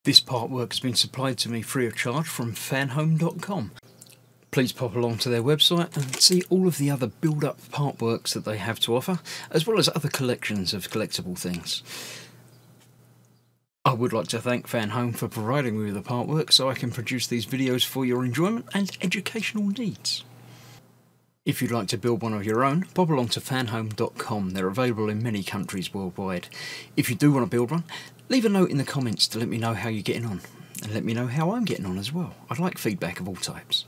This part work has been supplied to me free of charge from Fanhome.com. Please pop along to their website and see all of the other build-up part works that they have to offer, as well as other collections of collectible things. I would like to thank Fanhome for providing me with the part work so I can produce these videos for your enjoyment and educational needs. If you'd like to build one of your own, pop along to fanhome.com. They're available in many countries worldwide. If you do want to build one, leave a note in the comments to let me know how you're getting on, and let me know how I'm getting on as well. I'd like feedback of all types.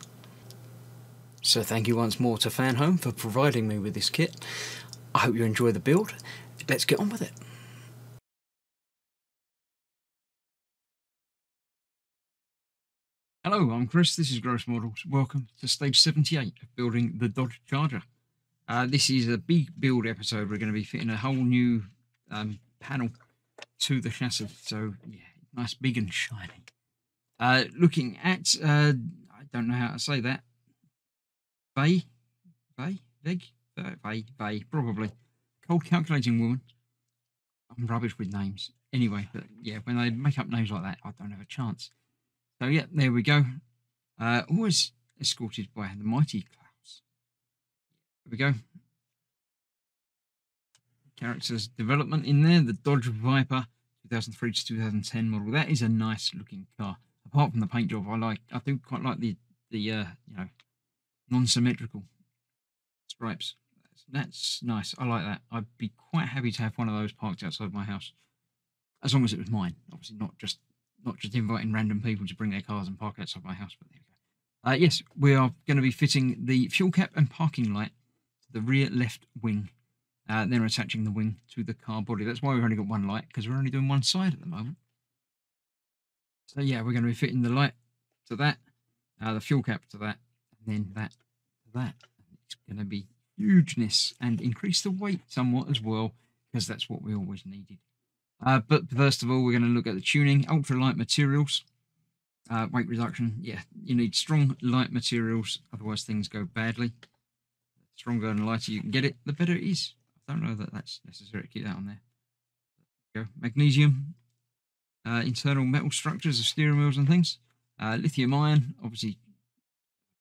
So thank you once more to Fanhome for providing me with this kit. I hope you enjoy the build. Let's get on with it. Hello, I'm Chris, this is Gross Models. Welcome to stage 78 of building the Dodge Charger. This is a big build episode. We're going to be fitting a whole new panel to the chassis. So, yeah, nice, big and shiny. Looking at, I don't know how to say that. Vey, probably. Cold calculating woman. I'm rubbish with names. Anyway, but yeah, when they make up names like that, I don't have a chance. So yeah, there we go. Always escorted by the mighty Klaus. There we go. Characters development in there. The Dodge Viper 2003 to 2010 model. That is a nice looking car. Apart from the paint job, I do quite like the you know, non-symmetrical stripes. That's nice. I like that. I'd be quite happy to have one of those parked outside my house, as long as it was mine. Obviously, not just inviting random people to bring their cars and park outside my house. But there we go. Yes, we are going to be fitting the fuel cap and parking light to the rear left wing. Then attaching the wing to the car body. That's why we've only got one light, because we're only doing one side at the moment. So yeah, we're going to be fitting the light to that, the fuel cap to that, and then that to that. It's going to be hugeness and increase the weight somewhat as well, because that's what we always needed. But first of all, we're going to look at the tuning. Ultralight materials, weight reduction. Yeah, you need strong light materials, otherwise things go badly. The stronger and lighter you can get it, the better it is. I don't know that that's necessary to keep that on there. There we go. Magnesium, internal metal structures of steering wheels and things. Lithium ion, obviously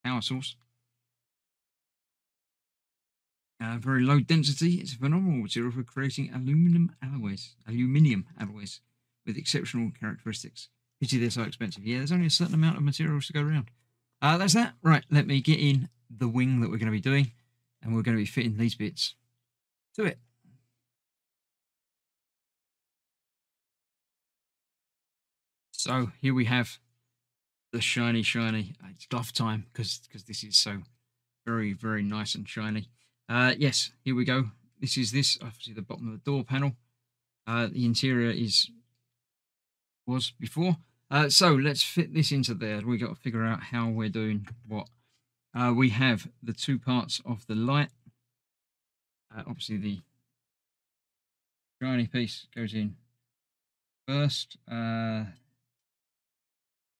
power source. Very low density. It's a phenomenal material for creating aluminium alloys with exceptional characteristics. Pity they're so expensive. Yeah, there's only a certain amount of materials to go around. That's that. Right, let me get in the wing that we're going to be doing, and we're going to be fitting these bits to it. So here we have the shiny. It's glove time because this is so very, very nice and shiny. Yes, here we go. This is obviously the bottom of the door panel. The interior was before. So let's fit this into there. We got to figure out how we're doing what. We have the two parts of the light. Obviously the shiny piece goes in first. A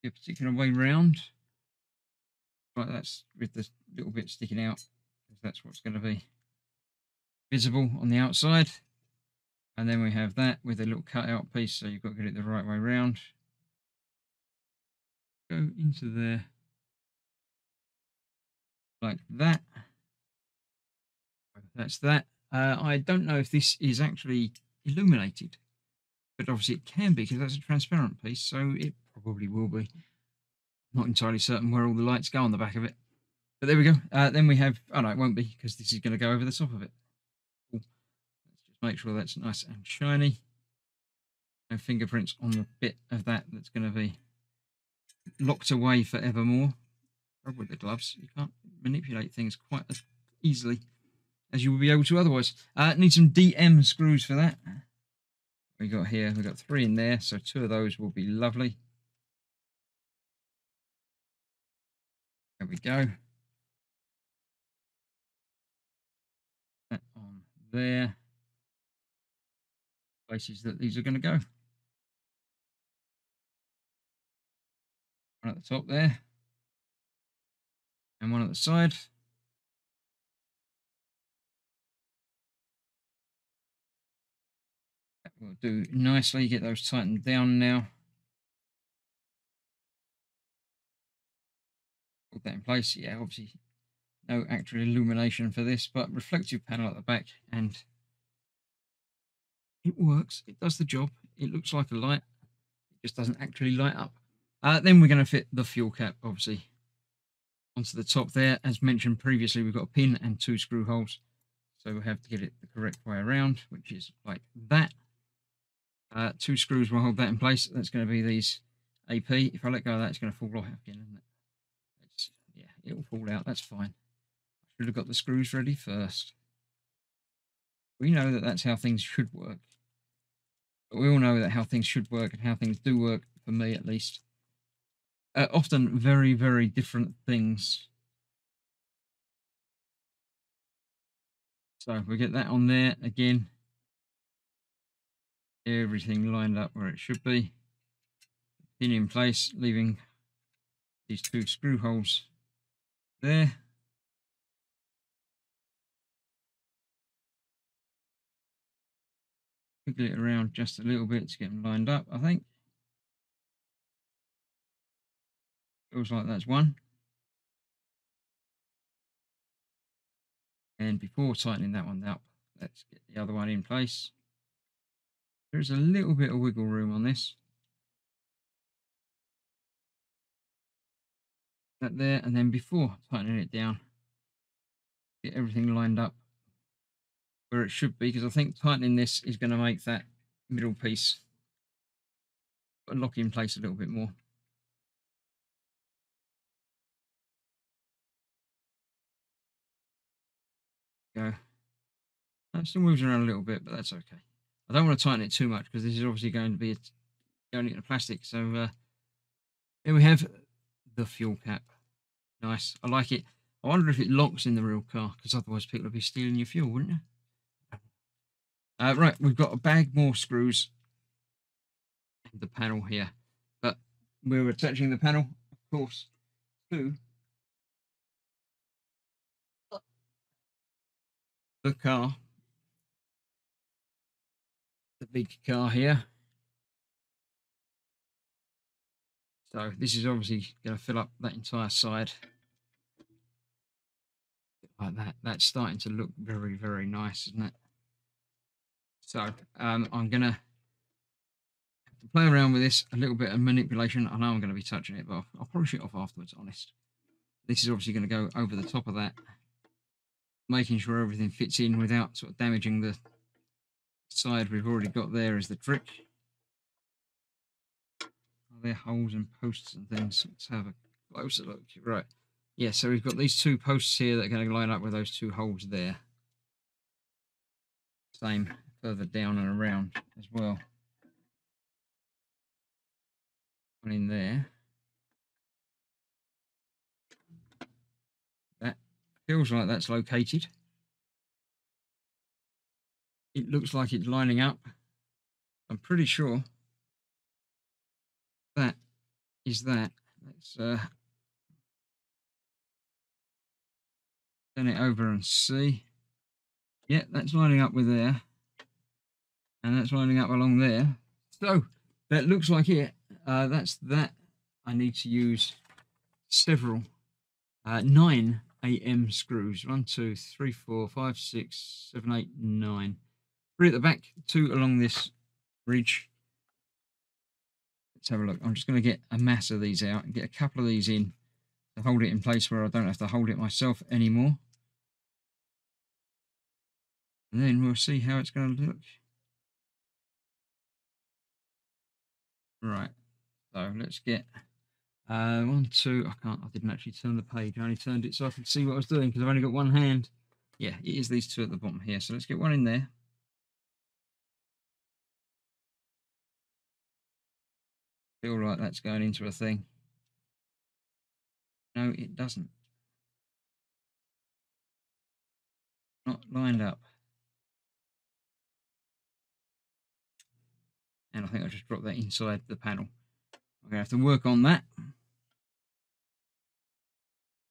particular way round. Like that's with the little bit sticking out, because that's what's going to be visible on the outside. And then we have that with a little cutout piece, so you've got to get it the right way round. Go into there like that. That's that. I don't know if this is actually illuminated, but obviously it can be, because that's a transparent piece, so it probably will be. Not entirely certain where all the lights go on the back of it. But there we go. Then we have, oh no, it won't be, because this is going to go over the top of it. Cool. Let's just make sure that's nice and shiny. No fingerprints on the bit of that's going to be locked away forevermore. With the gloves, you can't manipulate things quite as easily as you will be able to otherwise. Need some DM screws for that. We got here, we got 3 in there, so 2 of those will be lovely. There we go. That on there. Places that these are going to go. One at the top there. And one at the side. That will do nicely. Get those tightened down now. put that in place. Yeah, obviously no actual illumination for this, but reflective panel at the back, and it works. It does the job. It looks like a light. It just doesn't actually light up. Then we're going to fit the fuel cap, obviously, onto the top there. As mentioned previously, we've got a pin and 2 screw holes. So we have to get it the correct way around, which is like that. 2 screws will hold that in place. That's going to be these AP. If I let go of that, it's going to fall off again, isn't it? Yeah, it'll fall out. That's fine. Should have got the screws ready first. We know that that's how things should work. But we all know that how things should work and how things do work, for me at least, often very, very different things. So we get that on there again. Everything lined up where it should be. Pin in place, leaving these 2 screw holes there. Wiggle it around just a little bit to get them lined up, I think. Feels like that's one. And before tightening that one up, let's get the other one in place. There's a little bit of wiggle room on this. That there, and then before tightening it down, get everything lined up where it should be, because I think tightening this is going to make that middle piece lock in place a little bit more. Go. That still moves around a little bit, but that's okay. I don't want to tighten it too much because this is obviously going to be going into plastic. So here we have the fuel cap. Nice. I like it. I wonder if it locks in the real car, because otherwise people would be stealing your fuel, wouldn't you? Right, we've got a bag more screws and the panel here. But we're attaching the panel, of course, to the car. The big car here. So this is obviously going to fill up that entire side. Like that. That's starting to look very, very nice, isn't it? So I'm going to play around with this, a little bit of manipulation. I know I'm going to be touching it, but I'll polish it off afterwards, honest. This is obviously going to go over the top of that, making sure everything fits in without sort of damaging the side we've already got there is the trick. Are there holes and posts and things? Let's have a closer look. Right. Yeah, so we've got these 2 posts here that are going to line up with those 2 holes there. Same further down and around as well. One in there. That feels like that's located. It looks like it's lining up. I'm pretty sure that is that. Let's turn it over and see. Yeah, that's lining up with there. And that's lining up along there. So that looks like it. That's that. I need to use several 9 AM screws. 1, 2, 3, 4, 5, 6, 7, 8, 9. 3 at the back, 2 along this ridge. Let's have a look. I'm just going to get a mass of these out and get a couple of these in to hold it in place where I don't have to hold it myself anymore. And then we'll see how it's going to look. Right. So let's get 1, 2. I didn't actually turn the page. I only turned it so I could see what I was doing because I've only got one hand. Yeah, it is these 2 at the bottom here. So let's get one in there. Feel like that's going into a thing. No, it doesn't. Not lined up. And I think I just dropped that inside the panel. I'm going to have to work on that.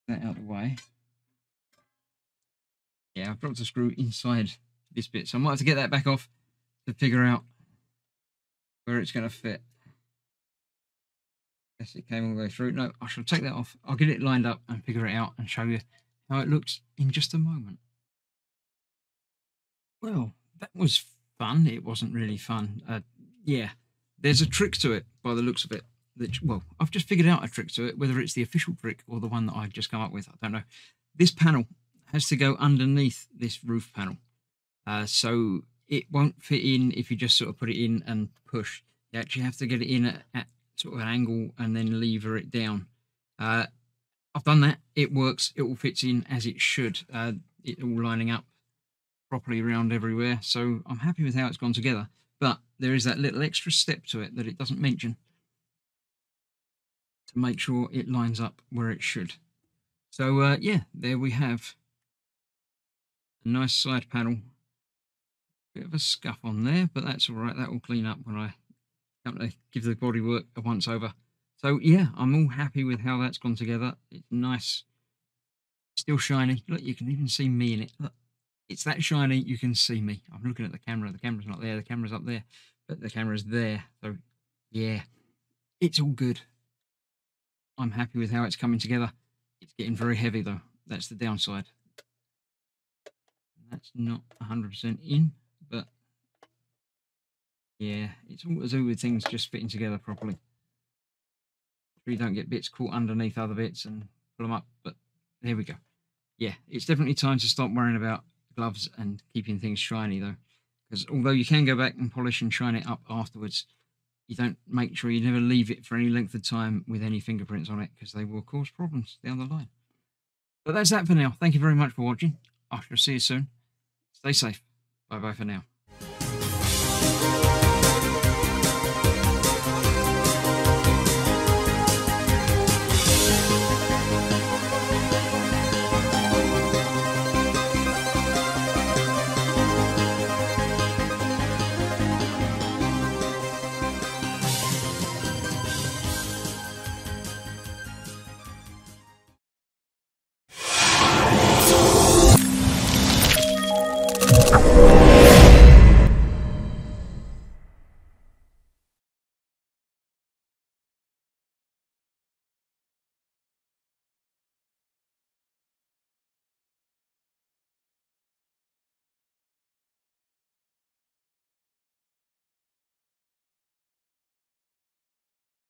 That out of the way. Yeah, I've dropped a screw inside this bit, so I might have to get that back off to figure out where it's going to fit. Yes, it came all the way through. No, I shall take that off. I'll get it lined up and figure it out and show you how it looks in just a moment. Well, that was fun. It wasn't really fun. Yeah, there's a trick to it by the looks of it. Well, I've just figured out a trick to it. Whether it's the official trick or the one that I've just come up with, I don't know. This panel has to go underneath this roof panel, so it won't fit in if you just sort of put it in and push. You actually have to get it in at sort of an angle and then lever it down. I've done that. It works. It all fits in as it should. It all lining up properly around everywhere. So I'm happy with how it's gone together. But there is that little extra step to it that it doesn't mention to make sure it lines up where it should. So yeah, there we have a nice side panel. Bit of a scuff on there, but that's all right. That will clean up when I come to give the bodywork a once over. So yeah, I'm all happy with how that's gone together. It's nice, still shiny. Look, you can even see me in it. Look, it's that shiny you can see me. I'm looking at the camera. The camera's not there. The camera's up there, but the camera's there. So yeah, it's all good. I'm happy with how it's coming together. It's getting very heavy though. That's the downside. That's not 100% in, but yeah, it's all to do with things just fitting together properly. So you don't get bits caught underneath other bits and pull them up, but there we go. Yeah, it's definitely time to stop worrying about gloves and keeping things shiny though, because although you can go back and polish and shine it up afterwards, you don't make sure you never leave it for any length of time with any fingerprints on it, because they will cause problems down the line. But that's that for now. Thank you very much for watching. I shall see you soon. Stay safe. Bye bye for now.